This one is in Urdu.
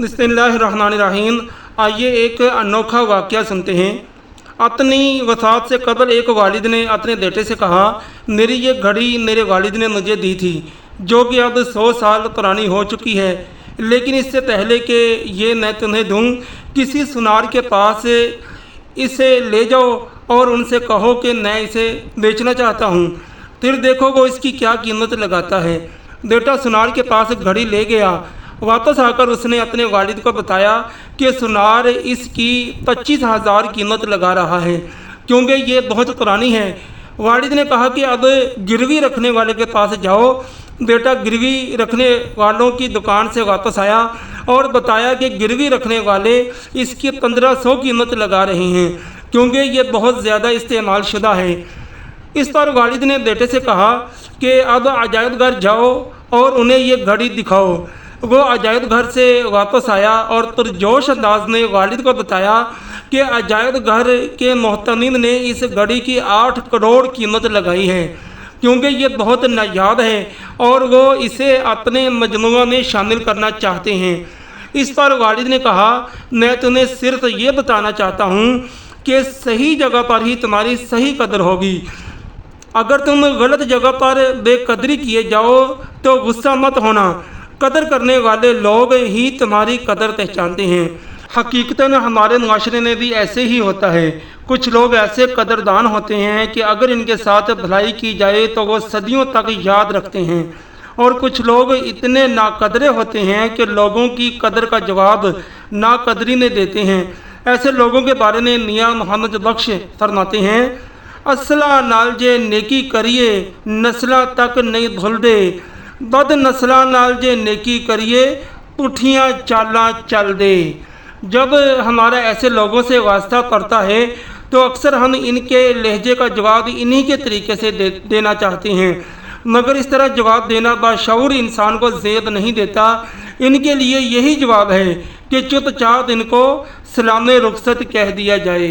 بسم اللہ الرحمن الرحیم۔ آئیے ایک انوکھا واقعہ سنتے ہیں۔ اپنی وفات سے قبل ایک والد نے اپنے بیٹے سے کہا، میری یہ گھڑی میرے والد نے مجھے دی تھی جو کہ اب 100 سال پرانی ہو چکی ہے، لیکن اس سے پہلے کہ یہ میں تمہیں دوں، کسی سنار کے پاس اسے لے جاؤ اور ان سے کہو کہ میں اسے بیچنا چاہتا ہوں، پھر دیکھو وہ اس کی کیا قیمت لگاتا ہے۔ بیٹا سنار کے پاس گھڑی لے گیا۔ واپس آ کر اس نے اپنے والد کو بتایا کہ سنار اس کی 25,000 قیمت لگا رہا ہے کیونکہ یہ بہت پرانی ہے۔ والد نے کہا کہ اب گروی رکھنے والے کے پاس جاؤ۔ بیٹا گروی رکھنے والوں کی دکان سے واپس آیا اور بتایا کہ گروی رکھنے والے اس کی 1,500 قیمت لگا رہے ہیں کیونکہ یہ بہت زیادہ استعمال شدہ ہے۔ اس پر والد نے بیٹے سے کہا کہ اب عجائب گھر جاؤ اور انہیں یہ گھڑی دکھاؤ۔ وہ عجائب گھر سے واپس آیا اور پرجوش انداز میں والد کو بتایا کہ عجائب گھر کے محتمم نے اس گھڑی کی 8 کروڑ قیمت لگائی ہے کیونکہ یہ بہت نایاب ہے اور وہ اسے اپنے مجموعہ میں شامل کرنا چاہتے ہیں۔ اس پر والد نے کہا، میں تمہیں صرف یہ بتانا چاہتا ہوں کہ صحیح جگہ پر ہی تمہاری صحیح قدر ہوگی۔ اگر تم غلط جگہ پر بے قدری کیے جاؤ تو غصہ مت ہونا، قدر کرنے والے لوگ ہی تمہاری قدر پہچانتے ہیں۔ حقیقتاً ہمارے معاشرے میں بھی ایسے ہی ہوتا ہے۔ کچھ لوگ ایسے قدردان ہوتے ہیں کہ اگر ان کے ساتھ بھلائی کی جائے تو وہ صدیوں تک یاد رکھتے ہیں، اور کچھ لوگ اتنے ناقدرے ہوتے ہیں کہ لوگوں کی قدر کا جواب ناقدری میں دیتے ہیں۔ ایسے لوگوں کے بارے میں میاں محمد بخش فرماتے ہیں، اصلہ نال جے نیکی کریے نسلاں تک نہیں بھولدے، بد نسلاں نال جے نیکی کریے پٹھیاں چالاں چل دے۔ جب ہمارا ایسے لوگوں سے واسطہ پڑتا ہے تو اکثر ہم ان کے لہجے کا جواب انہی کے طریقے سے دینا چاہتے ہیں، مگر اس طرح جواب دینا باشعور انسان کو زیب نہیں دیتا۔ ان کے لیے یہی جواب ہے کہ چپ چاپ ان کو سلام رخصت کہہ دیا جائے۔